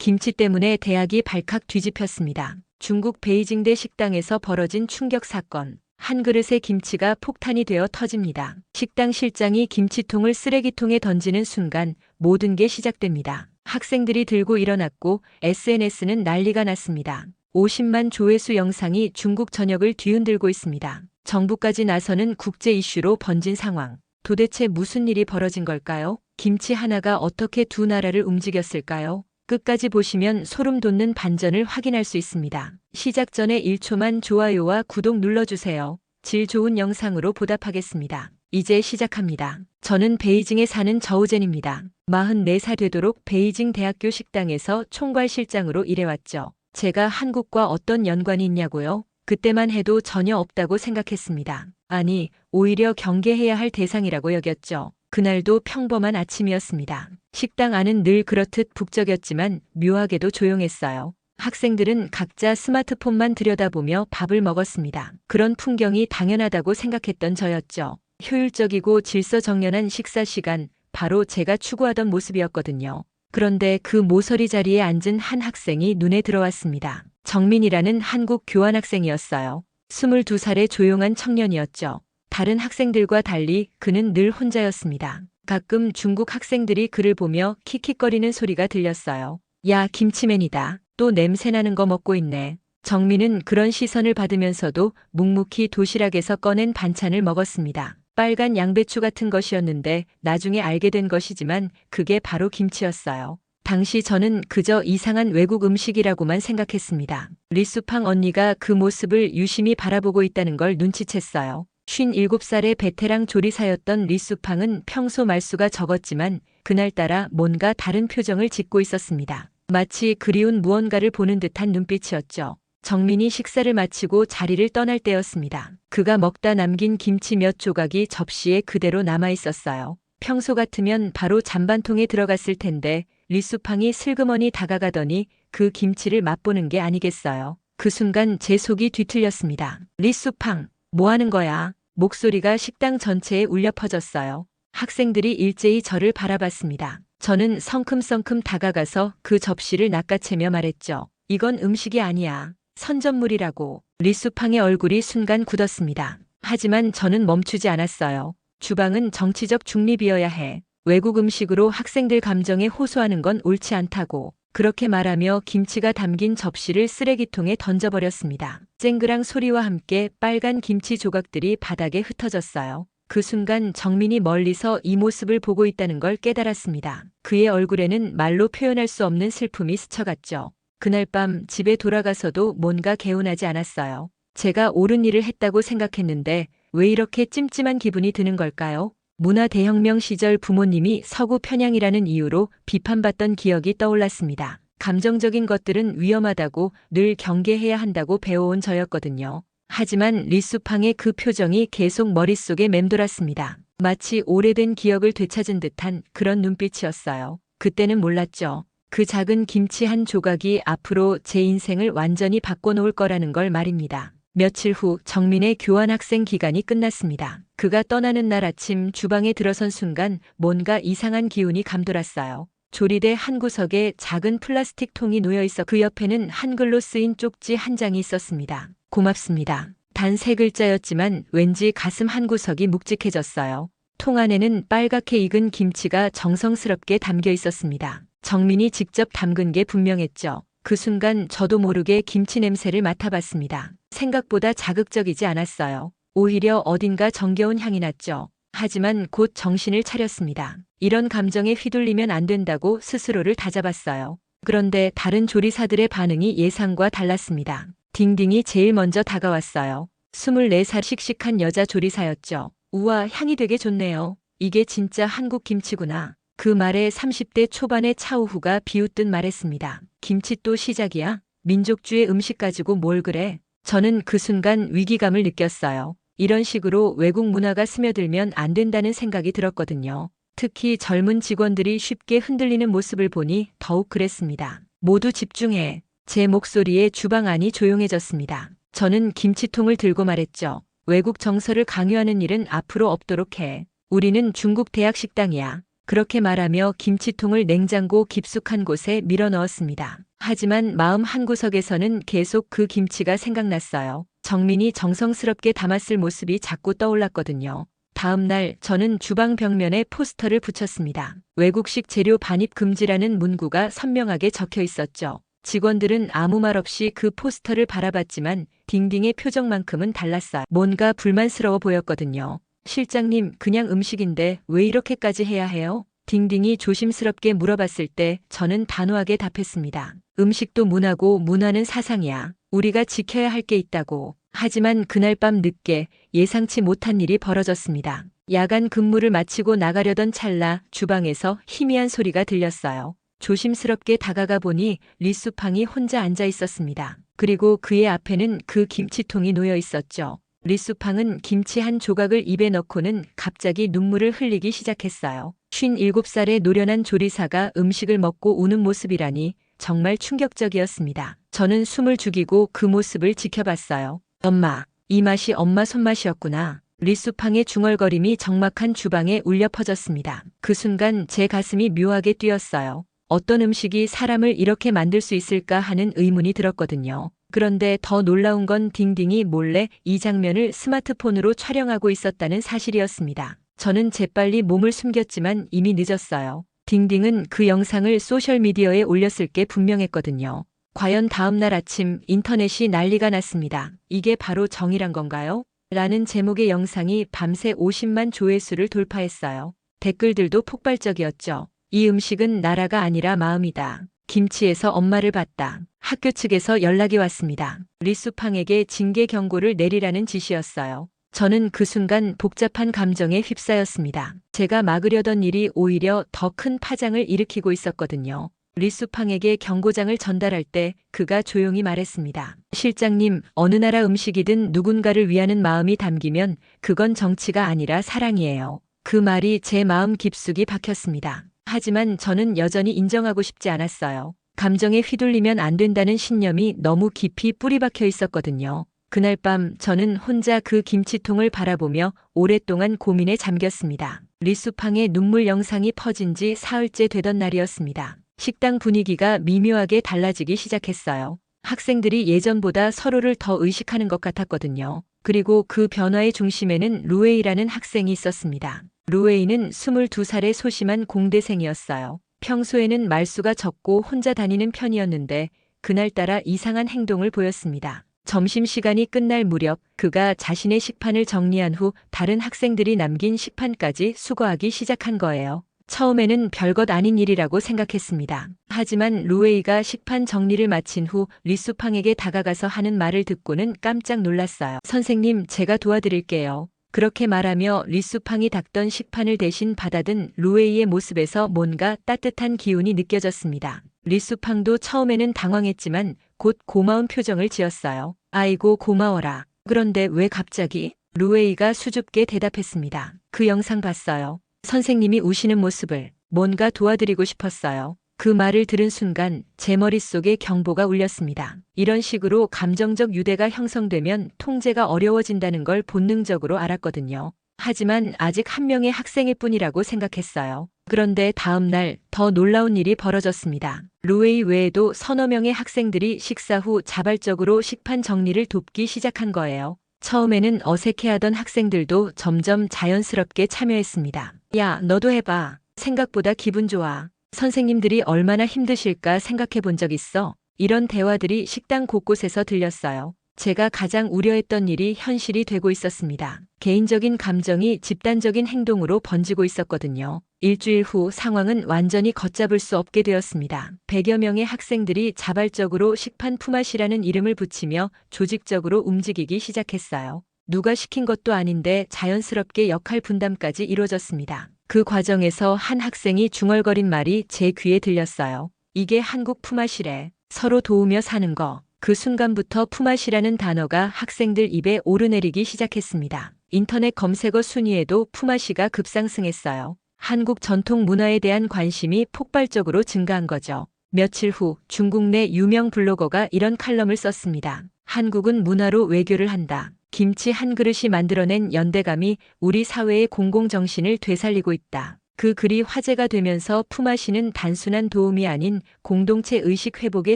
김치 때문에 대학이 발칵 뒤집혔습니다. 중국 베이징대 식당에서 벌어진 충격 사건. 한 그릇의 김치가 폭탄이 되어 터집니다. 식당 실장이 김치통을 쓰레기통에 던지는 순간 모든 게 시작됩니다. 학생들이 들고 일어났고 SNS는 난리가 났습니다. 50만 조회수 영상이 중국 전역을 뒤흔들고 있습니다. 정부까지 나서는 국제 이슈로 번진 상황. 도대체 무슨 일이 벌어진 걸까요? 김치 하나가 어떻게 두 나라를 움직였을까요? 끝까지 보시면 소름 돋는 반전을 확인할 수 있습니다. 시작 전에 1초만 좋아요와 구독 눌러주세요. 질 좋은 영상으로 보답하겠습니다. 이제 시작합니다. 저는 베이징에 사는 저우젠입니다. 44살 되도록 베이징 대학교 식당에서 총괄실장으로 일해왔죠. 제가 한국과 어떤 연관이 있냐고요? 그때만 해도 전혀 없다고 생각했습니다. 아니, 오히려 경계해야 할 대상이라고 여겼죠. 그날도 평범한 아침이었습니다. 식당 안은 늘 그렇듯 북적였지만 묘하게도 조용했어요. 학생들은 각자 스마트폰만 들여다보며 밥을 먹었습니다. 그런 풍경이 당연하다고 생각했던 저였죠. 효율적이고 질서정연한 식사 시간, 바로 제가 추구하던 모습이었거든요. 그런데 그 모서리 자리에 앉은 한 학생이 눈에 들어왔습니다. 정민이라는 한국 교환학생이었어요. 22살의 조용한 청년이었죠. 다른 학생들과 달리 그는 늘 혼자였습니다. 가끔 중국 학생들이 그를 보며 킥킥거리는 소리가 들렸어요. 야, 김치맨이다. 또 냄새나는 거 먹고 있네. 정민은 그런 시선을 받으면서도 묵묵히 도시락에서 꺼낸 반찬을 먹었습니다. 빨간 양배추 같은 것이었는데 나중에 알게 된 것이지만 그게 바로 김치였어요. 당시 저는 그저 이상한 외국 음식이라고만 생각했습니다. 리수팡 언니가 그 모습을 유심히 바라보고 있다는 걸 눈치챘어요. 57살의 베테랑 조리사였던 리수팡은 평소 말수가 적었지만 그날따라 뭔가 다른 표정을 짓고 있었습니다. 마치 그리운 무언가를 보는 듯한 눈빛이었죠. 정민이 식사를 마치고 자리를 떠날 때였습니다. 그가 먹다 남긴 김치 몇 조각이 접시에 그대로 남아 있었어요. 평소 같으면 바로 잔반통에 들어갔을 텐데 리수팡이 슬그머니 다가가더니 그 김치를 맛보는 게 아니겠어요. 그 순간 제 속이 뒤틀렸습니다. 리수팡, 뭐 하는 거야? 목소리가 식당 전체에 울려 퍼졌어요. 학생들이 일제히 저를 바라봤습니다. 저는 성큼성큼 다가가서 그 접시를 낚아채며 말했죠. 이건 음식이 아니야. 선전물이라고. 리수팡의 얼굴이 순간 굳었습니다. 하지만 저는 멈추지 않았어요. 주방은 정치적 중립이어야 해. 외국 음식으로 학생들 감정에 호소하는 건 옳지 않다고. 그렇게 말하며 김치가 담긴 접시를 쓰레기통에 던져버렸습니다. 쨍그랑 소리와 함께 빨간 김치 조각들이 바닥에 흩어졌어요. 그 순간 정민이 멀리서 이 모습을 보고 있다는 걸 깨달았습니다. 그의 얼굴에는 말로 표현할 수 없는 슬픔이 스쳐갔죠. 그날 밤 집에 돌아가서도 뭔가 개운하지 않았어요. 제가 옳은 일을 했다고 생각했는데 왜 이렇게 찜찜한 기분이 드는 걸까요? 문화대혁명 시절 부모님이 서구 편향이라는 이유로 비판받던 기억이 떠올랐습니다. 감정적인 것들은 위험하다고 늘 경계해야 한다고 배워온 저였거든요. 하지만 리수팡의 그 표정이 계속 머릿속에 맴돌았습니다. 마치 오래된 기억을 되찾은 듯한 그런 눈빛이었어요. 그때는 몰랐죠. 그 작은 김치 한 조각이 앞으로 제 인생을 완전히 바꿔놓을 거라는 걸 말입니다. 며칠 후 정민의 교환학생 기간이 끝났습니다. 그가 떠나는 날 아침 주방에 들어선 순간 뭔가 이상한 기운이 감돌았어요. 조리대 한 구석에 작은 플라스틱 통이 놓여 있어 그 옆에는 한글로 쓰인 쪽지 한 장이 있었습니다. 고맙습니다. 단 3글자였지만 왠지 가슴 한 구석이 묵직해졌어요. 통 안에는 빨갛게 익은 김치가 정성스럽게 담겨 있었습니다. 정민이 직접 담근 게 분명했죠. 그 순간 저도 모르게 김치 냄새를 맡아봤습니다. 생각보다 자극적이지 않았어요. 오히려 어딘가 정겨운 향이 났죠. 하지만 곧 정신을 차렸습니다. 이런 감정에 휘둘리면 안 된다고 스스로를 다잡았어요. 그런데 다른 조리사들의 반응이 예상과 달랐습니다. 딩딩이 제일 먼저 다가왔어요. 24살 씩씩한 여자 조리사였죠. 우와, 향이 되게 좋네요. 이게 진짜 한국 김치구나. 그 말에 30대 초반의 차우후가 비웃듯 말했습니다. 김치 또 시작이야? 민족주의 음식 가지고 뭘 그래? 저는 그 순간 위기감을 느꼈어요. 이런 식으로 외국 문화가 스며들면 안 된다는 생각이 들었거든요. 특히 젊은 직원들이 쉽게 흔들리는 모습을 보니 더욱 그랬습니다. 모두 집중해. 제 목소리에 주방 안이 조용해졌습니다. 저는 김치통을 들고 말했죠. 외국 정서를 강요하는 일은 앞으로 없도록 해. 우리는 중국 대학 식당이야. 그렇게 말하며 김치통을 냉장고 깊숙한 곳에 밀어 넣었습니다. 하지만 마음 한구석에서는 계속 그 김치가 생각났어요. 정민이 정성스럽게 담았을 모습이 자꾸 떠올랐거든요. 다음 날 저는 주방 벽면에 포스터를 붙였습니다. 외국식 재료 반입 금지라는 문구가 선명하게 적혀 있었죠. 직원들은 아무 말 없이 그 포스터를 바라봤지만 딩딩의 표정만큼은 달랐어요. 뭔가 불만스러워 보였거든요. 실장님, 그냥 음식인데 왜 이렇게까지 해야 해요? 딩딩이 조심스럽게 물어봤을 때 저는 단호하게 답했습니다. 음식도 문화고 문화는 사상이야. 우리가 지켜야 할 게 있다고. 하지만 그날 밤 늦게 예상치 못한 일이 벌어졌습니다. 야간 근무를 마치고 나가려던 찰나 주방에서 희미한 소리가 들렸어요. 조심스럽게 다가가 보니 리수팡이 혼자 앉아 있었습니다. 그리고 그의 앞에는 그 김치통이 놓여 있었죠. 리수팡은 김치 한 조각을 입에 넣고는 갑자기 눈물을 흘리기 시작했어요. 57살의 노련한 조리사가 음식을 먹고 우는 모습이라니 정말 충격적이었습니다. 저는 숨을 죽이고 그 모습을 지켜봤어요. 엄마, 이 맛이 엄마 손맛이었구나. 리수팡의 중얼거림이 적막한 주방에 울려 퍼졌습니다. 그 순간 제 가슴이 묘하게 뛰었어요. 어떤 음식이 사람을 이렇게 만들 수 있을까 하는 의문이 들었거든요. 그런데 더 놀라운 건 딩딩이 몰래 이 장면을 스마트폰으로 촬영하고 있었다는 사실이었습니다. 저는 재빨리 몸을 숨겼지만 이미 늦었어요. 딩딩은 그 영상을 소셜미디어에 올렸을 게 분명했거든요. 과연 다음 날 아침 인터넷이 난리가 났습니다. 이게 바로 정의란 건가요? 라는 제목의 영상이 밤새 50만 조회수를 돌파했어요. 댓글들도 폭발적이었죠. 이 음식은 나라가 아니라 마음이다. 김치에서 엄마를 봤다. 학교 측에서 연락이 왔습니다. 리수팡에게 징계 경고를 내리라는 지시였어요. 저는 그 순간 복잡한 감정에 휩싸였습니다. 제가 막으려던 일이 오히려 더 큰 파장을 일으키고 있었거든요. 리수팡에게 경고장을 전달할 때 그가 조용히 말했습니다. 실장님, 어느 나라 음식이든 누군가를 위하는 마음이 담기면 그건 정치가 아니라 사랑이에요. 그 말이 제 마음 깊숙이 박혔습니다. 하지만 저는 여전히 인정하고 싶지 않았어요. 감정에 휘둘리면 안 된다는 신념이 너무 깊이 뿌리박혀 있었거든요. 그날 밤 저는 혼자 그 김치통을 바라보며 오랫동안 고민에 잠겼습니다. 리수팡의 눈물 영상이 퍼진 지 사흘째 되던 날이었습니다. 식당 분위기가 미묘하게 달라지기 시작했어요. 학생들이 예전보다 서로를 더 의식하는 것 같았거든요. 그리고 그 변화의 중심에는 루웨이라는 학생이 있었습니다. 루웨이는 22살의 소심한 공대생이었어요. 평소에는 말수가 적고 혼자 다니는 편이었는데 그날따라 이상한 행동을 보였습니다. 점심시간이 끝날 무렵 그가 자신의 식판을 정리한 후 다른 학생들이 남긴 식판까지 수거하기 시작한 거예요. 처음에는 별것 아닌 일이라고 생각했습니다. 하지만 루웨이가 식판 정리를 마친 후 리수팡에게 다가가서 하는 말을 듣고는 깜짝 놀랐어요. 선생님, 제가 도와드릴게요. 그렇게 말하며 리수팡이 닦던 식판을 대신 받아든 루웨이의 모습에서 뭔가 따뜻한 기운이 느껴졌습니다. 리수팡도 처음에는 당황했지만 곧 고마운 표정을 지었어요. 아이고, 고마워라. 그런데 왜 갑자기? 루웨이가 수줍게 대답했습니다. 그 영상 봤어요. 선생님이 우시는 모습을. 뭔가 도와드리고 싶었어요. 그 말을 들은 순간 제 머릿속에 경보가 울렸습니다. 이런 식으로 감정적 유대가 형성되면 통제가 어려워진다는 걸 본능적으로 알았거든요. 하지만 아직 한 명의 학생일 뿐이라고 생각했어요. 그런데 다음 날 더 놀라운 일이 벌어졌습니다. 루웨이 외에도 서너 명의 학생들이 식사 후 자발적으로 식판 정리를 돕기 시작한 거예요. 처음에는 어색해하던 학생들도 점점 자연스럽게 참여했습니다. 야, 너도 해봐. 생각보다 기분 좋아. 선생님들이 얼마나 힘드실까 생각해 본 적 있어? 이런 대화들이 식당 곳곳에서 들렸어요. 제가 가장 우려했던 일이 현실이 되고 있었습니다. 개인적인 감정이 집단적인 행동으로 번지고 있었거든요. 일주일 후 상황은 완전히 걷잡을 수 없게 되었습니다. 100여 명의 학생들이 자발적으로 식판 품앗이라는 이름을 붙이며 조직적으로 움직이기 시작했어요. 누가 시킨 것도 아닌데 자연스럽게 역할 분담까지 이루어졌습니다. 그 과정에서 한 학생이 중얼거린 말이 제 귀에 들렸어요. 이게 한국 품앗이래. 서로 도우며 사는 거. 그 순간부터 품앗이라는 단어가 학생들 입에 오르내리기 시작했습니다. 인터넷 검색어 순위에도 품앗이가 급상승했어요. 한국 전통 문화에 대한 관심이 폭발적으로 증가한 거죠. 며칠 후 중국 내 유명 블로거가 이런 칼럼을 썼습니다. 한국은 문화로 외교를 한다. 김치 한 그릇이 만들어낸 연대감이 우리 사회의 공공정신을 되살리고 있다. 그 글이 화제가 되면서 품앗이는 단순한 도움이 아닌 공동체 의식 회복의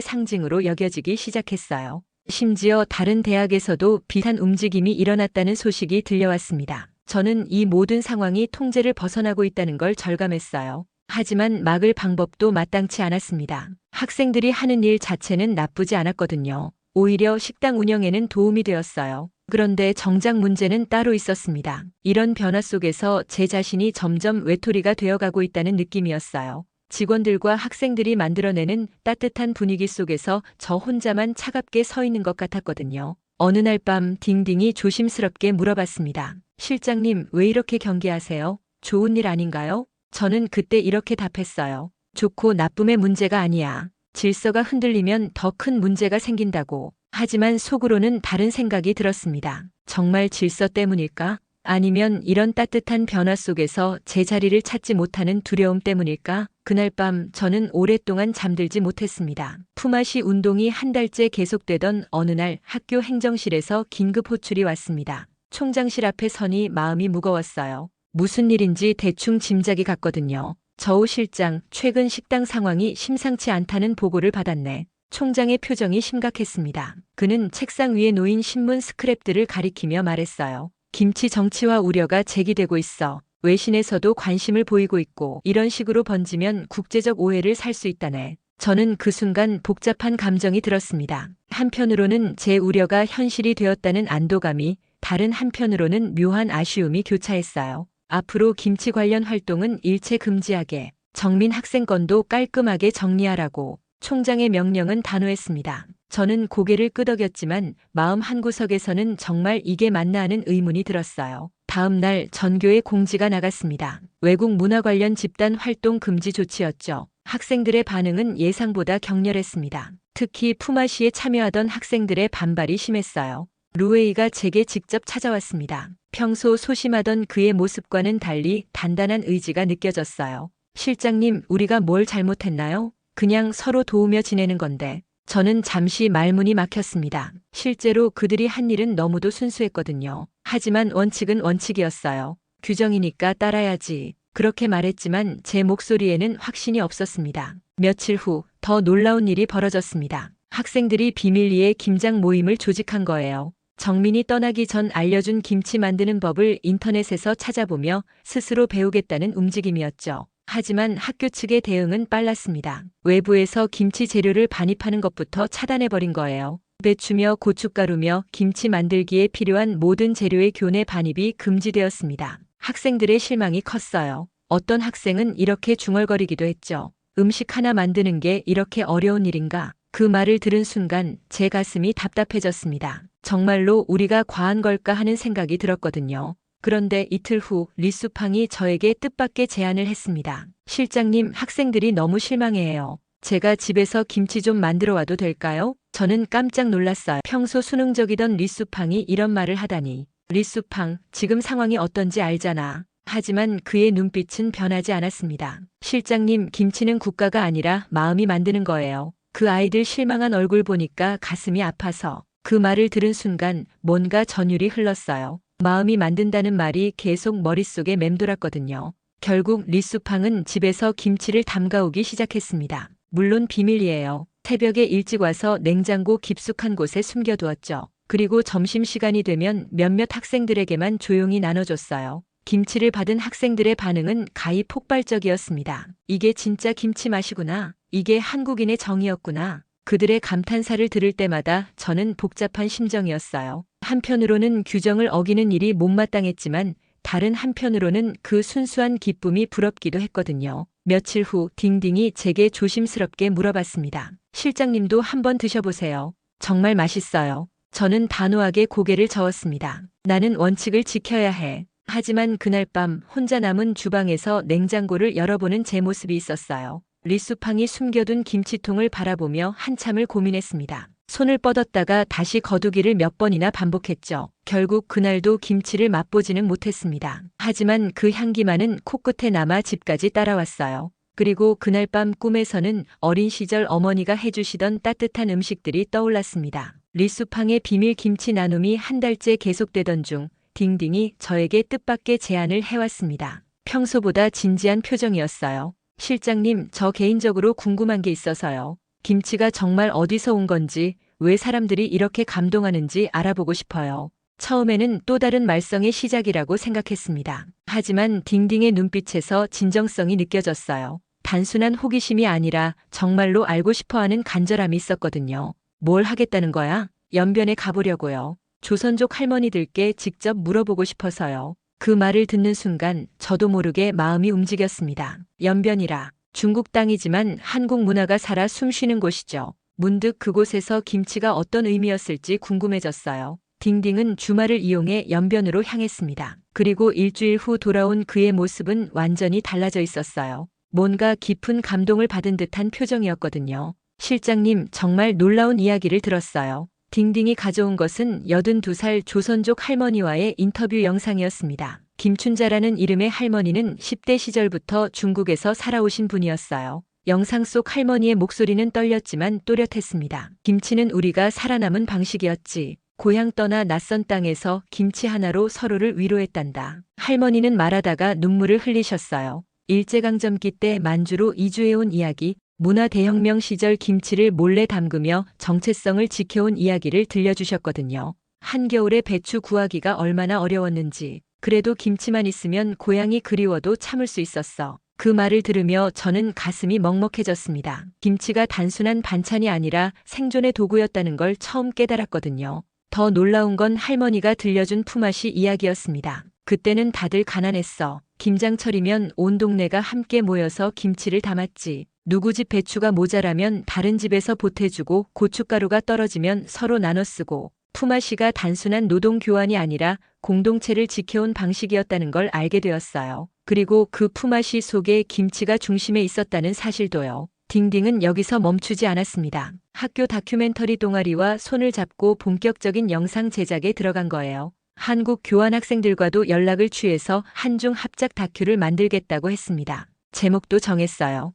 상징으로 여겨지기 시작했어요. 심지어 다른 대학에서도 비슷한 움직임이 일어났다는 소식이 들려왔습니다. 저는 이 모든 상황이 통제를 벗어나고 있다는 걸 절감했어요. 하지만 막을 방법도 마땅치 않았습니다. 학생들이 하는 일 자체는 나쁘지 않았거든요. 오히려 식당 운영에는 도움이 되었어요. 그런데 정작 문제는 따로 있었습니다. 이런 변화 속에서 제 자신이 점점 외톨이가 되어가고 있다는 느낌이었어요. 직원들과 학생들이 만들어내는 따뜻한 분위기 속에서 저 혼자만 차갑게 서 있는 것 같았거든요. 어느 날 밤 딩딩이 조심스럽게 물어봤습니다. 실장님, 왜 이렇게 경계하세요? 좋은 일 아닌가요? 저는 그때 이렇게 답했어요. 좋고 나쁨의 문제가 아니야. 질서가 흔들리면 더 큰 문제가 생긴다고. 하지만 속으로는 다른 생각이 들었습니다. 정말 질서 때문일까? 아니면 이런 따뜻한 변화 속에서 제 자리를 찾지 못하는 두려움 때문일까? 그날 밤 저는 오랫동안 잠들지 못했습니다. 품앗이 운동이 한 달째 계속되던 어느 날 학교 행정실에서 긴급 호출이 왔습니다. 총장실 앞에 서니 마음이 무거웠어요. 무슨 일인지 대충 짐작이 갔거든요. 저우 실장, 최근 식당 상황이 심상치 않다는 보고를 받았네. 총장의 표정이 심각했습니다. 그는 책상 위에 놓인 신문 스크랩들을 가리키며 말했어요. 김치 정치화 우려가 제기되고 있어. 외신에서도 관심을 보이고 있고 이런 식으로 번지면 국제적 오해를 살 수 있다네. 저는 그 순간 복잡한 감정이 들었습니다. 한편으로는 제 우려가 현실이 되었다는 안도감이, 다른 한편으로는 묘한 아쉬움이 교차했어요. 앞으로 김치 관련 활동은 일체 금지하게, 정민 학생 건도 깔끔하게 정리하라고 총장의 명령은 단호했습니다. 저는 고개를 끄덕였지만 마음 한구석에서는 정말 이게 맞나 하는 의문이 들었어요. 다음 날 전교에 공지가 나갔습니다. 외국 문화 관련 집단 활동 금지 조치였죠. 학생들의 반응은 예상보다 격렬했습니다. 특히 품앗이에 참여하던 학생들의 반발이 심했어요. 루웨이가 제게 직접 찾아왔습니다. 평소 소심하던 그의 모습과는 달리 단단한 의지가 느껴졌어요. 실장님, 우리가 뭘 잘못했나요? 그냥 서로 도우며 지내는 건데. 저는 잠시 말문이 막혔습니다. 실제로 그들이 한 일은 너무도 순수했거든요. 하지만 원칙은 원칙이었어요. 규정이니까 따라야지. 그렇게 말했지만 제 목소리에는 확신이 없었습니다. 며칠 후 더 놀라운 일이 벌어졌습니다. 학생들이 비밀리에 김장 모임을 조직한 거예요. 정민이 떠나기 전 알려준 김치 만드는 법을 인터넷에서 찾아보며 스스로 배우겠다는 움직임이었죠. 하지만 학교 측의 대응은 빨랐습니다. 외부에서 김치 재료를 반입하는 것부터 차단해버린 거예요. 배추며 고춧가루며 김치 만들기에 필요한 모든 재료의 교내 반입이 금지되었습니다. 학생들의 실망이 컸어요. 어떤 학생은 이렇게 중얼거리기도 했죠. 음식 하나 만드는 게 이렇게 어려운 일인가? 그 말을 들은 순간 제 가슴이 답답해졌습니다. 정말로 우리가 과한 걸까 하는 생각이 들었거든요. 그런데 이틀 후 리수팡이 저에게 뜻밖의 제안을 했습니다. 실장님, 학생들이 너무 실망해해요. 제가 집에서 김치 좀 만들어 와도 될까요? 저는 깜짝 놀랐어요. 평소 순응적이던 리수팡이 이런 말을 하다니. 리수팡, 지금 상황이 어떤지 알잖아. 하지만 그의 눈빛은 변하지 않았습니다. 실장님, 김치는 국가가 아니라 마음이 만드는 거예요. 그 아이들 실망한 얼굴 보니까 가슴이 아파서. 그 말을 들은 순간 뭔가 전율이 흘렀어요. 마음이 만든다는 말이 계속 머릿속에 맴돌았거든요. 결국 리수팡은 집에서 김치를 담가오기 시작했습니다. 물론 비밀이에요. 새벽에 일찍 와서 냉장고 깊숙한 곳에 숨겨두었죠. 그리고 점심시간이 되면 몇몇 학생들에게만 조용히 나눠줬어요. 김치를 받은 학생들의 반응은 가히 폭발적이었습니다. 이게 진짜 김치 맛이구나. 이게 한국인의 정이었구나. 그들의 감탄사를 들을 때마다 저는 복잡한 심정이었어요. 한편으로는 규정을 어기는 일이 못마땅했지만 다른 한편으로는 그 순수한 기쁨이 부럽기도 했거든요. 며칠 후 딩딩이 제게 조심스럽게 물어봤습니다. 실장님도 한번 드셔보세요. 정말 맛있어요. 저는 단호하게 고개를 저었습니다. 나는 원칙을 지켜야 해. 하지만 그날 밤 혼자 남은 주방에서 냉장고를 열어보는 제 모습이 있었어요. 리수팡이 숨겨둔 김치통을 바라보며 한참을 고민했습니다. 손을 뻗었다가 다시 거두기를 몇 번이나 반복했죠. 결국 그날도 김치를 맛보지는 못했습니다. 하지만 그 향기만은 코끝에 남아 집까지 따라왔어요. 그리고 그날 밤 꿈에서는 어린 시절 어머니가 해주시던 따뜻한 음식들이 떠올랐습니다. 리수팡의 비밀 김치 나눔이 한 달째 계속되던 중 딩딩이 저에게 뜻밖의 제안을 해왔습니다. 평소보다 진지한 표정이었어요. 실장님, 저 개인적으로 궁금한 게 있어서요. 김치가 정말 어디서 온 건지, 왜 사람들이 이렇게 감동하는지 알아보고 싶어요. 처음에는 또 다른 말썽의 시작이라고 생각했습니다. 하지만 딩딩의 눈빛에서 진정성이 느껴졌어요. 단순한 호기심이 아니라 정말로 알고 싶어하는 간절함이 있었거든요. 뭘 하겠다는 거야? 연변에 가보려고요. 조선족 할머니들께 직접 물어보고 싶어서요. 그 말을 듣는 순간 저도 모르게 마음이 움직였습니다. 연변이라 중국 땅이지만 한국 문화가 살아 숨쉬는 곳이죠. 문득 그곳에서 김치가 어떤 의미였을지 궁금해졌어요. 딩딩은 주말을 이용해 연변으로 향했습니다. 그리고 일주일 후 돌아온 그의 모습은 완전히 달라져 있었어요. 뭔가 깊은 감동을 받은 듯한 표정이었거든요. 실장님, 정말 놀라운 이야기를 들었어요. 딩딩이 가져온 것은 82살 조선족 할머니와의 인터뷰 영상이었습니다. 김춘자라는 이름의 할머니는 10대 시절부터 중국에서 살아오신 분이었어요. 영상 속 할머니의 목소리는 떨렸지만 또렷했습니다. 김치는 우리가 살아남은 방식이었지. 고향 떠나 낯선 땅에서 김치 하나로 서로를 위로했단다. 할머니는 말하다가 눈물을 흘리셨어요. 일제강점기 때 만주로 이주해온 이야기, 문화대혁명 시절 김치를 몰래 담그며 정체성을 지켜온 이야기를 들려주셨거든요. 한겨울에 배추 구하기가 얼마나 어려웠는지, 그래도 김치만 있으면 고향이 그리워도 참을 수 있었어. 그 말을 들으며 저는 가슴이 먹먹해졌습니다. 김치가 단순한 반찬이 아니라 생존의 도구였다는 걸 처음 깨달았거든요. 더 놀라운 건 할머니가 들려준 품앗이 이야기였습니다. 그때는 다들 가난했어. 김장철이면 온 동네가 함께 모여서 김치를 담았지. 누구 집 배추가 모자라면 다른 집에서 보태주고 고춧가루가 떨어지면 서로 나눠 쓰고, 품앗이가 단순한 노동 교환이 아니라 공동체를 지켜온 방식이었다는 걸 알게 되었어요. 그리고 그 품앗이 속에 김치가 중심에 있었다는 사실도요. 딩딩은 여기서 멈추지 않았습니다. 학교 다큐멘터리 동아리와 손을 잡고 본격적인 영상 제작에 들어간 거예요. 한국 교환학생들과도 연락을 취해서 한중 합작 다큐를 만들겠다고 했습니다. 제목도 정했어요.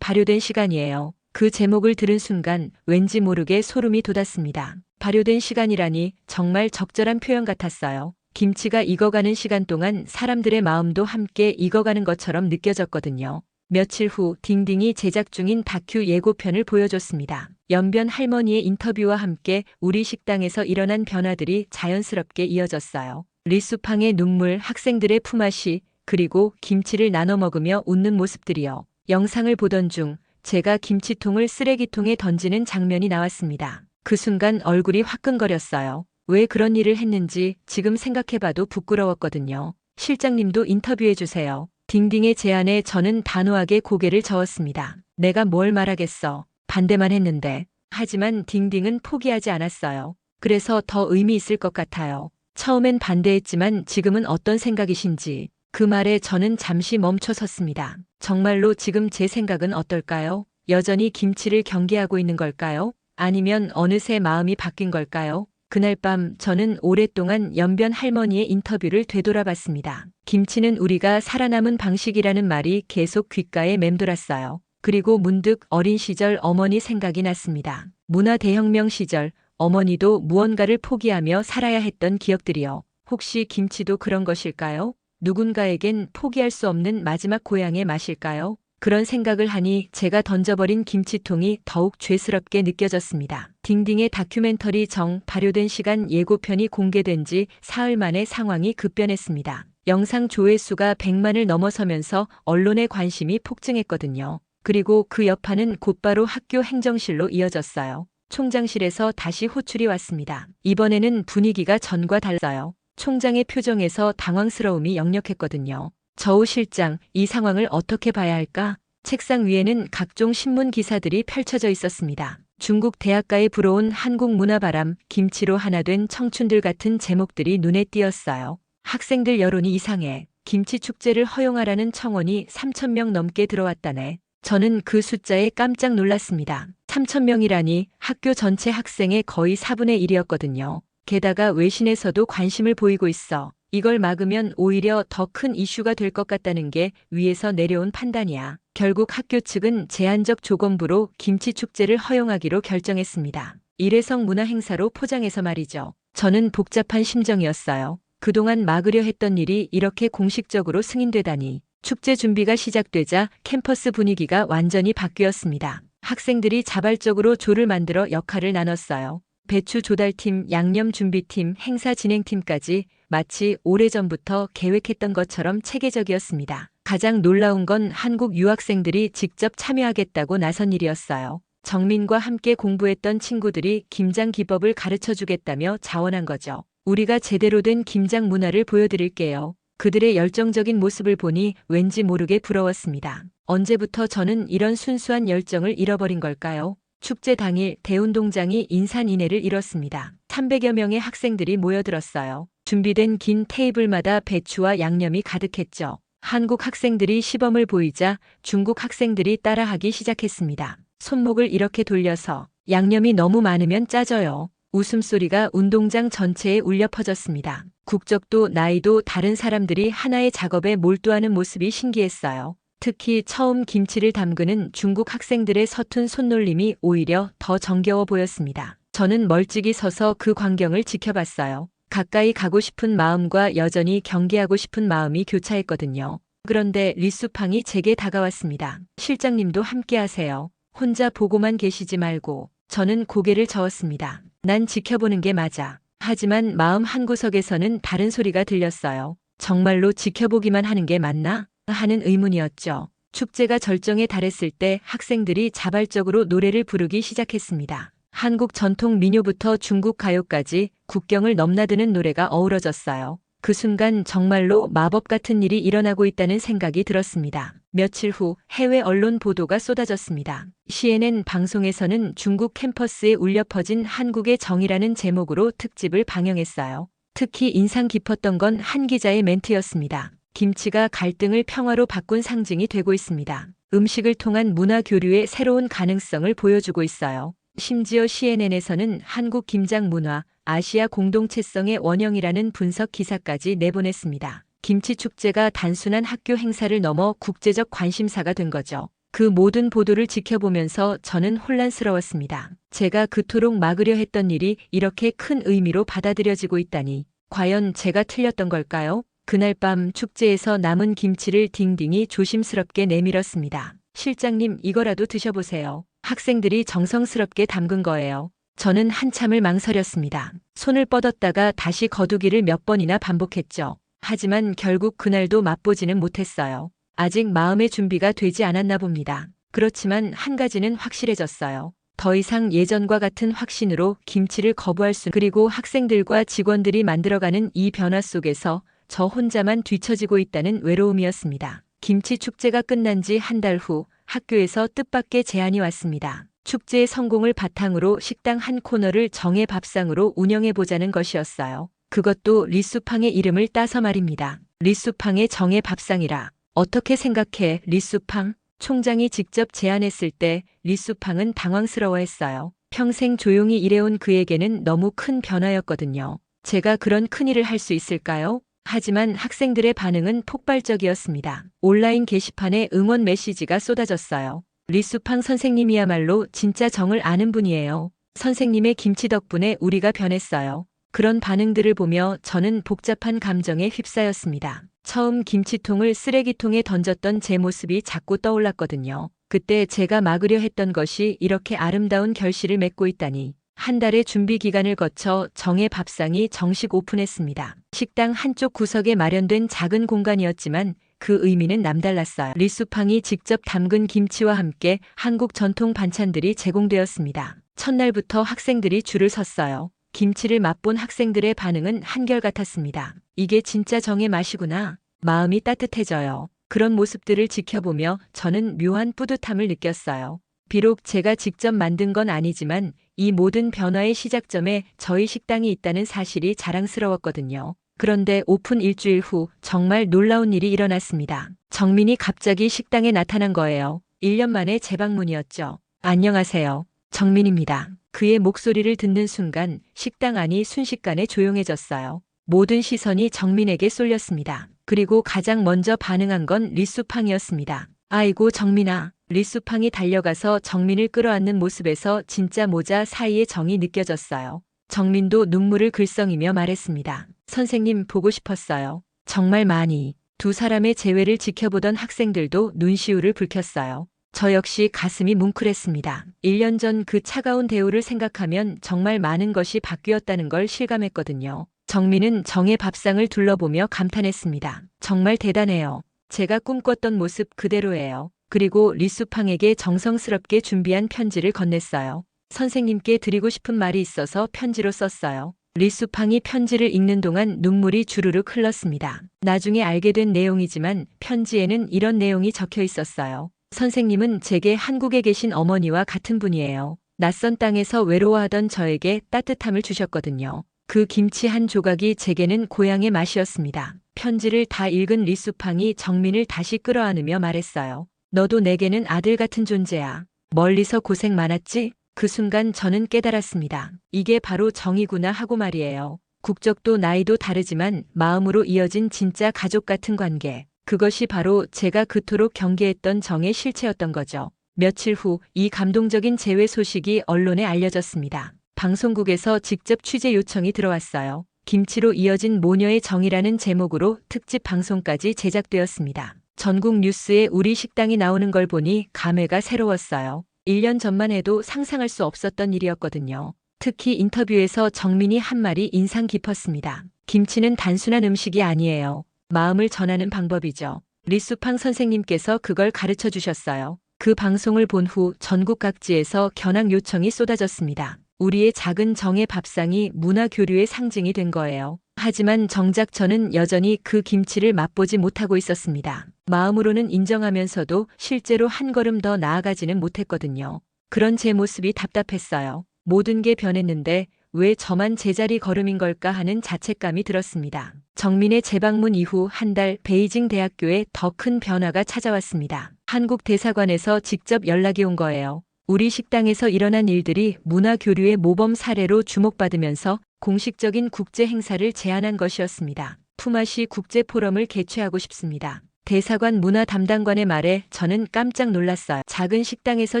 발효된 시간이에요. 그 제목을 들은 순간 왠지 모르게 소름이 돋았습니다. 발효된 시간이라니 정말 적절한 표현 같았어요. 김치가 익어가는 시간 동안 사람들의 마음도 함께 익어가는 것처럼 느껴졌거든요. 며칠 후 딩딩이 제작 중인 다큐 예고편을 보여줬습니다. 연변 할머니의 인터뷰와 함께 우리 식당에서 일어난 변화들이 자연스럽게 이어졌어요. 리수팡의 눈물, 학생들의 품앗이, 그리고 김치를 나눠 먹으며 웃는 모습들이요. 영상을 보던 중 제가 김치통을 쓰레기통에 던지는 장면이 나왔습니다. 그 순간 얼굴이 화끈거렸어요. 왜 그런 일을 했는지 지금 생각해봐도 부끄러웠거든요. 실장님도 인터뷰해주세요. 딩딩의 제안에 저는 단호하게 고개를 저었습니다. 내가 뭘 말하겠어. 반대만 했는데. 하지만 딩딩은 포기하지 않았어요. 그래서 더 의미 있을 것 같아요. 처음엔 반대했지만 지금은 어떤 생각이신지. 그 말에 저는 잠시 멈춰 섰습니다. 정말로 지금 제 생각은 어떨까요? 여전히 김치를 경계하고 있는 걸까요? 아니면 어느새 마음이 바뀐 걸까요? 그날 밤 저는 오랫동안 연변 할머니의 인터뷰를 되돌아봤습니다. 김치는 우리가 살아남은 방식이라는 말이 계속 귓가에 맴돌았어요. 그리고 문득 어린 시절 어머니 생각이 났습니다. 문화대혁명 시절 어머니도 무언가를 포기하며 살아야 했던 기억들이요. 혹시 김치도 그런 것일까요? 누군가에겐 포기할 수 없는 마지막 고향의 맛일까요? 그런 생각을 하니 제가 던져버린 김치통이 더욱 죄스럽게 느껴졌습니다. 딩딩의 다큐멘터리 발효된 시간 예고편이 공개된 지 사흘 만에 상황이 급변했습니다. 영상 조회수가 100만을 넘어서면서 언론의 관심이 폭증했거든요. 그리고 그 여파는 곧바로 학교 행정실로 이어졌어요. 총장실에서 다시 호출이 왔습니다. 이번에는 분위기가 전과 달라요. 총장의 표정에서 당황스러움이 역력했거든요. 저우 실장, 이 상황을 어떻게 봐야 할까? 책상 위에는 각종 신문 기사들이 펼쳐져 있었습니다. 중국 대학가에 불어온 한국 문화바람, 김치로 하나 된 청춘들 같은 제목들이 눈에 띄었어요. 학생들 여론이 이상해. 김치 축제를 허용하라는 청원이 3,000명 넘게 들어왔다네. 저는 그 숫자에 깜짝 놀랐습니다. 3,000명이라니 학교 전체 학생의 거의 4분의 1이었거든요. 게다가 외신에서도 관심을 보이고 있어. 이걸 막으면 오히려 더 큰 이슈가 될 것 같다는 게 위에서 내려온 판단이야. 결국 학교 측은 제한적 조건부로 김치 축제를 허용하기로 결정했습니다. 일회성 문화 행사로 포장해서 말이죠. 저는 복잡한 심정이었어요. 그동안 막으려 했던 일이 이렇게 공식적으로 승인되다니. 축제 준비가 시작되자 캠퍼스 분위기가 완전히 바뀌었습니다. 학생들이 자발적으로 조를 만들어 역할을 나눴어요. 배추 조달팀, 양념 준비팀, 행사 진행팀까지 마치 오래전부터 계획했던 것처럼 체계적이었습니다. 가장 놀라운 건 한국 유학생들이 직접 참여하겠다고 나선 일이었어요. 정민과 함께 공부했던 친구들이 김장 기법을 가르쳐 주겠다며 자원한 거죠. 우리가 제대로 된 김장 문화를 보여드릴게요. 그들의 열정적인 모습을 보니 왠지 모르게 부러웠습니다. 언제부터 저는 이런 순수한 열정을 잃어버린 걸까요? 축제 당일 대운동장이 인산인해를 이뤘습니다. 300여 명의 학생들이 모여들었어요. 준비된 긴 테이블마다 배추와 양념이 가득했죠. 한국 학생들이 시범을 보이자 중국 학생들이 따라하기 시작했습니다. 손목을 이렇게 돌려서 양념이 너무 많으면 짜져요. 웃음소리가 운동장 전체에 울려 퍼졌습니다. 국적도 나이도 다른 사람들이 하나의 작업에 몰두하는 모습이 신기했어요. 특히 처음 김치를 담그는 중국 학생들의 서툰 손놀림이 오히려 더 정겨워 보였습니다. 저는 멀찍이 서서 그 광경을 지켜봤어요. 가까이 가고 싶은 마음과 여전히 경계하고 싶은 마음이 교차했거든요. 그런데 리수팡이 제게 다가왔습니다. 실장님도 함께 하세요. 혼자 보고만 계시지 말고. 저는 고개를 저었습니다. 난 지켜보는 게 맞아. 하지만 마음 한구석에서는 다른 소리가 들렸어요. 정말로 지켜보기만 하는 게 맞나? 하는 의문이었죠. 축제가 절정에 달했을 때 학생들이 자발적으로 노래를 부르기 시작했습니다. 한국 전통 민요부터 중국 가요까지 국경을 넘나드는 노래가 어우러졌어요. 그 순간 정말로 마법 같은 일이 일어나고 있다는 생각이 들었습니다. 며칠 후 해외 언론 보도가 쏟아졌습니다. CNN 방송에서는 중국 캠퍼스에 울려 퍼진 한국의 정이라는 제목으로 특집을 방영했어요. 특히 인상 깊었던 건 한 기자의 멘트였습니다. 김치가 갈등을 평화로 바꾼 상징이 되고 있습니다. 음식을 통한 문화 교류의 새로운 가능성을 보여주고 있어요. 심지어 CNN에서는 한국 김장 문화, 아시아 공동체성의 원형이라는 분석 기사까지 내보냈습니다. 김치 축제가 단순한 학교 행사를 넘어 국제적 관심사가 된 거죠. 그 모든 보도를 지켜보면서 저는 혼란스러웠습니다. 제가 그토록 막으려 했던 일이 이렇게 큰 의미로 받아들여지고 있다니. 과연 제가 틀렸던 걸까요? 그날 밤 축제에서 남은 김치를 딩딩이 조심스럽게 내밀었습니다. 실장님, 이거라도 드셔보세요. 학생들이 정성스럽게 담근 거예요. 저는 한참을 망설였습니다. 손을 뻗었다가 다시 거두기를 몇 번이나 반복했죠. 하지만 결국 그날도 맛보지는 못했어요. 아직 마음의 준비가 되지 않았나 봅니다. 그렇지만 한 가지는 확실해졌어요. 더 이상 예전과 같은 확신으로 김치를 거부할 수, 그리고 학생들과 직원들이 만들어가는 이 변화 속에서 저 혼자만 뒤처지고 있다는 외로움이었습니다. 김치 축제가 끝난 지 한 달 후 학교에서 뜻밖의 제안이 왔습니다. 축제의 성공을 바탕으로 식당 한 코너를 정의 밥상으로 운영해보자는 것이었어요. 그것도 리수팡의 이름을 따서 말입니다. 리수팡의 정의 밥상이라. 어떻게 생각해, 리수팡? 총장이 직접 제안했을 때 리수팡은 당황스러워했어요. 평생 조용히 일해온 그에게는 너무 큰 변화였거든요. 제가 그런 큰일을 할 수 있을까요? 하지만 학생들의 반응은 폭발적이었습니다. 온라인 게시판에 응원 메시지가 쏟아졌어요. 리수팡 선생님이야말로 진짜 정을 아는 분이에요. 선생님의 김치 덕분에 우리가 변했어요. 그런 반응들을 보며 저는 복잡한 감정에 휩싸였습니다. 처음 김치통을 쓰레기통에 던졌던 제 모습이 자꾸 떠올랐거든요. 그때 제가 막으려 했던 것이 이렇게 아름다운 결실을 맺고 있다니. 한 달의 준비 기간을 거쳐 정의 밥상이 정식 오픈했습니다. 식당 한쪽 구석에 마련된 작은 공간이었지만 그 의미는 남달랐어요. 리수팡이 직접 담근 김치와 함께 한국 전통 반찬들이 제공되었습니다. 첫날부터 학생들이 줄을 섰어요. 김치를 맛본 학생들의 반응은 한결같았습니다. 이게 진짜 정의 맛이구나. 마음이 따뜻해져요. 그런 모습들을 지켜보며 저는 묘한 뿌듯함을 느꼈어요. 비록 제가 직접 만든 건 아니지만 이 모든 변화의 시작점에 저희 식당이 있다는 사실이 자랑스러웠거든요. 그런데 오픈 일주일 후 정말 놀라운 일이 일어났습니다. 정민이 갑자기 식당에 나타난 거예요. 1년 만에 재방문이었죠. 안녕하세요. 정민입니다. 그의 목소리를 듣는 순간 식당 안이 순식간에 조용해졌어요. 모든 시선이 정민에게 쏠렸습니다. 그리고 가장 먼저 반응한 건 리수팡이었습니다. 아이고 정민아. 리수팡이 달려가서 정민을 끌어안는 모습에서 진짜 모자 사이의 정이 느껴졌어요. 정민도 눈물을 글썽이며 말했습니다. 선생님 보고 싶었어요. 정말 많이. 두 사람의 재회를 지켜보던 학생들도 눈시울을 붉혔어요. 저 역시 가슴이 뭉클했습니다. 1년 전 그 차가운 대우를 생각하면 정말 많은 것이 바뀌었다는 걸 실감했거든요. 정민은 정의 밥상을 둘러보며 감탄했습니다. 정말 대단해요. 제가 꿈꿨던 모습 그대로예요. 그리고 리수팡에게 정성스럽게 준비한 편지를 건넸어요. 선생님께 드리고 싶은 말이 있어서 편지로 썼어요. 리수팡이 편지를 읽는 동안 눈물이 주르륵 흘렀습니다. 나중에 알게 된 내용이지만 편지에는 이런 내용이 적혀 있었어요. 선생님은 제게 한국에 계신 어머니와 같은 분이에요. 낯선 땅에서 외로워하던 저에게 따뜻함을 주셨거든요. 그 김치 한 조각이 제게는 고향의 맛이었습니다. 편지를 다 읽은 리수팡이 정민을 다시 끌어안으며 말했어요. 너도 내게는 아들 같은 존재야. 멀리서 고생 많았지? 그 순간 저는 깨달았습니다. 이게 바로 정이구나 하고 말이에요. 국적도 나이도 다르지만 마음으로 이어진 진짜 가족 같은 관계. 그것이 바로 제가 그토록 경계했던 정의 실체였던 거죠. 며칠 후 이 감동적인 재회 소식이 언론에 알려졌습니다. 방송국에서 직접 취재 요청이 들어왔어요. 김치로 이어진 모녀의 정이라는 제목으로 특집 방송까지 제작되었습니다. 전국 뉴스에 우리 식당이 나오는 걸 보니 감회가 새로웠어요. 1년 전만 해도 상상할 수 없었던 일이었거든요. 특히 인터뷰에서 정민이 한 말이 인상 깊었습니다. 김치는 단순한 음식이 아니에요. 마음을 전하는 방법이죠. 리수팡 선생님께서 그걸 가르쳐 주셨어요. 그 방송을 본 후 전국 각지에서 견학 요청이 쏟아졌습니다. 우리의 작은 정의 밥상이 문화 교류의 상징이 된 거예요. 하지만 정작 저는 여전히 그 김치를 맛보지 못하고 있었습니다. 마음으로는 인정하면서도 실제로 한 걸음 더 나아가지는 못했거든요. 그런 제 모습이 답답했어요. 모든 게 변했는데 왜 저만 제자리 걸음인 걸까 하는 자책감이 들었습니다. 정민의 재방문 이후 한 달 베이징 대학교에 더 큰 변화가 찾아왔습니다. 한국 대사관에서 직접 연락이 온 거예요. 우리 식당에서 일어난 일들이 문화 교류의 모범 사례로 주목받으면서 공식적인 국제 행사를 제안한 것이었습니다. 푸마시 국제 포럼을 개최하고 싶습니다. 대사관 문화 담당관의 말에 저는 깜짝 놀랐어요. 작은 식당에서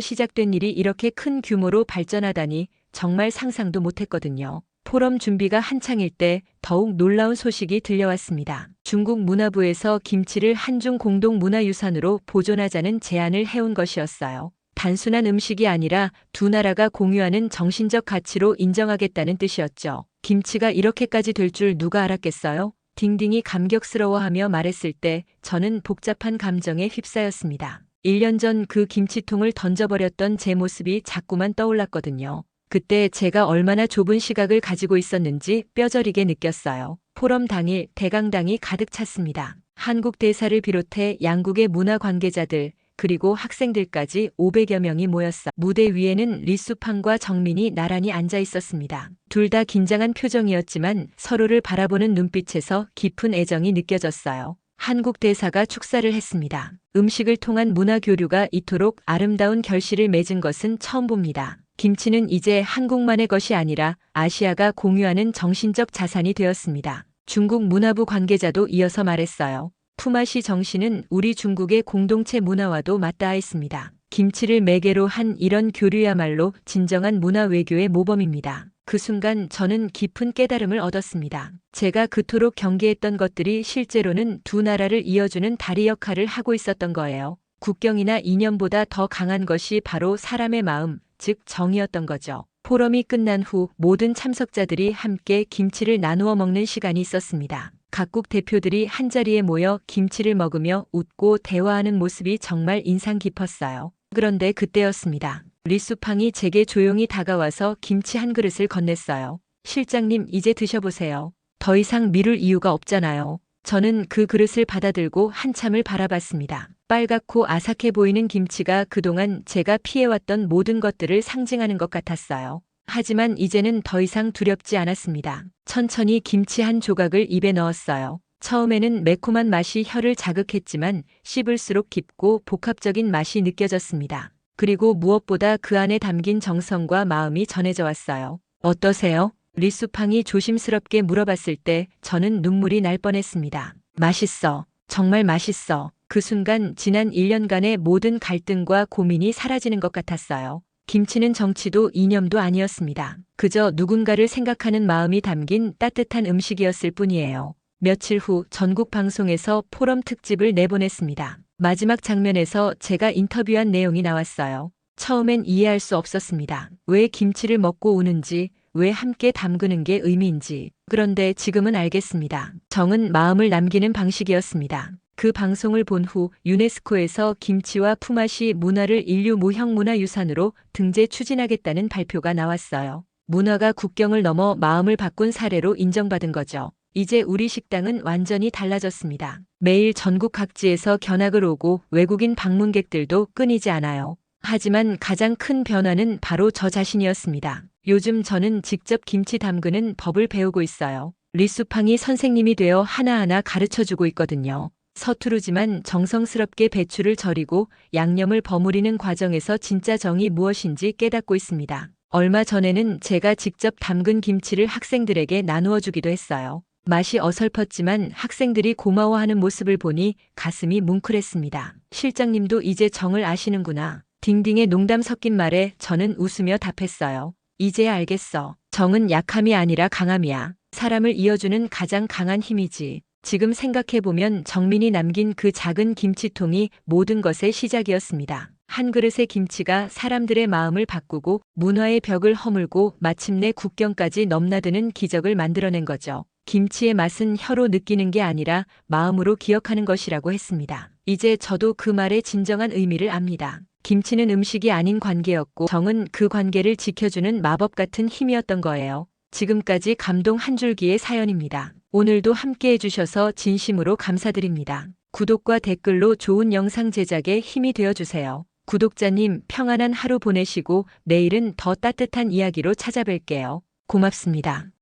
시작된 일이 이렇게 큰 규모로 발전하다니 정말 상상도 못했거든요. 포럼 준비가 한창일 때 더욱 놀라운 소식이 들려왔습니다. 중국 문화부에서 김치를 한중 공동 문화유산으로 보존하자는 제안을 해온 것이었어요. 단순한 음식이 아니라 두 나라가 공유하는 정신적 가치로 인정하겠다는 뜻이었죠. 김치가 이렇게까지 될 줄 누가 알았겠어요? 딩딩이 감격스러워하며 말했을 때 저는 복잡한 감정에 휩싸였습니다. 1년 전 그 김치통을 던져버렸던 제 모습이 자꾸만 떠올랐거든요. 그때 제가 얼마나 좁은 시각을 가지고 있었는지 뼈저리게 느꼈어요. 포럼 당일 대강당이 가득 찼습니다. 한국 대사를 비롯해 양국의 문화 관계자들 그리고 학생들까지 500여 명이 모였어. 무대 위에는 리수팡과 정민이 나란히 앉아 있었습니다. 둘 다 긴장한 표정이었지만 서로를 바라보는 눈빛에서 깊은 애정이 느껴졌어요. 한국 대사가 축사를 했습니다. 음식을 통한 문화 교류가 이토록 아름다운 결실을 맺은 것은 처음 봅니다. 김치는 이제 한국만의 것이 아니라 아시아가 공유하는 정신적 자산이 되었습니다. 중국 문화부 관계자도 이어서 말했어요. 푸마시 정신은 우리 중국의 공동체 문화와도 맞닿아 있습니다. 김치를 매개로 한 이런 교류야말로 진정한 문화 외교의 모범입니다. 그 순간 저는 깊은 깨달음을 얻었습니다. 제가 그토록 경계했던 것들이 실제로는 두 나라를 이어주는 다리 역할을 하고 있었던 거예요. 국경이나 이념보다 더 강한 것이 바로 사람의 마음, 즉 정이었던 거죠. 포럼이 끝난 후 모든 참석자들이 함께 김치를 나누어 먹는 시간이 있었습니다. 각국 대표들이 한자리에 모여 김치를 먹으며 웃고 대화하는 모습이 정말 인상 깊었어요. 그런데 그때였습니다. 리수팡이 제게 조용히 다가와서 김치 한 그릇을 건넸어요. 실장님, 이제 드셔보세요. 더 이상 미룰 이유가 없잖아요. 저는 그 그릇을 받아들고 한참을 바라봤습니다. 빨갛고 아삭해 보이는 김치가 그동안 제가 피해왔던 모든 것들을 상징하는 것 같았어요. 하지만 이제는 더 이상 두렵지 않았습니다. 천천히 김치 한 조각을 입에 넣었어요. 처음에는 매콤한 맛이 혀를 자극했지만 씹을수록 깊고 복합적인 맛이 느껴졌습니다. 그리고 무엇보다 그 안에 담긴 정성과 마음이 전해져 왔어요. 어떠세요? 리수팡이 조심스럽게 물어봤을 때 저는 눈물이 날 뻔했습니다. 맛있어. 정말 맛있어. 그 순간 지난 1년간의 모든 갈등과 고민이 사라지는 것 같았어요. 김치는 정치도 이념도 아니었습니다. 그저 누군가를 생각하는 마음이 담긴 따뜻한 음식이었을 뿐이에요. 며칠 후 전국 방송에서 포럼 특집을 내보냈습니다. 마지막 장면에서 제가 인터뷰한 내용이 나왔어요. 처음엔 이해할 수 없었습니다. 왜 김치를 먹고 우는지, 왜 함께 담그는 게 의미인지. 그런데 지금은 알겠습니다. 정은 마음을 남기는 방식이었습니다. 그 방송을 본 후 유네스코에서 김치와 품앗이 문화를 인류 무형문화유산으로 등재 추진하겠다는 발표가 나왔어요. 문화가 국경을 넘어 마음을 바꾼 사례로 인정받은 거죠. 이제 우리 식당은 완전히 달라졌습니다. 매일 전국 각지에서 견학을 오고 외국인 방문객들도 끊이지 않아요. 하지만 가장 큰 변화는 바로 저 자신이었습니다. 요즘 저는 직접 김치 담그는 법을 배우고 있어요. 리수팡이 선생님이 되어 하나하나 가르쳐주고 있거든요. 서투르지만 정성스럽게 배추를 절이고 양념을 버무리는 과정에서 진짜 정이 무엇인지 깨닫고 있습니다. 얼마 전에는 제가 직접 담근 김치를 학생들에게 나누어 주기도 했어요. 맛이 어설펐지만 학생들이 고마워하는 모습을 보니 가슴이 뭉클했습니다. 실장님도 이제 정을 아시는구나. 딩딩의 농담 섞인 말에 저는 웃으며 답했어요. 이제야 알겠어. 정은 약함이 아니라 강함이야. 사람을 이어주는 가장 강한 힘이지. 지금 생각해보면 정민이 남긴 그 작은 김치통이 모든 것의 시작이었습니다. 한 그릇의 김치가 사람들의 마음을 바꾸고 문화의 벽을 허물고 마침내 국경까지 넘나드는 기적을 만들어낸 거죠. 김치의 맛은 혀로 느끼는 게 아니라 마음으로 기억하는 것이라고 했습니다. 이제 저도 그 말의 진정한 의미를 압니다. 김치는 음식이 아닌 관계였고 정은 그 관계를 지켜주는 마법 같은 힘이었던 거예요. 지금까지 감동 한 줄기의 사연입니다. 오늘도 함께 해주셔서 진심으로 감사드립니다. 구독과 댓글로 좋은 영상 제작에 힘이 되어주세요. 구독자님 평안한 하루 보내시고 내일은 더 따뜻한 이야기로 찾아뵐게요. 고맙습니다.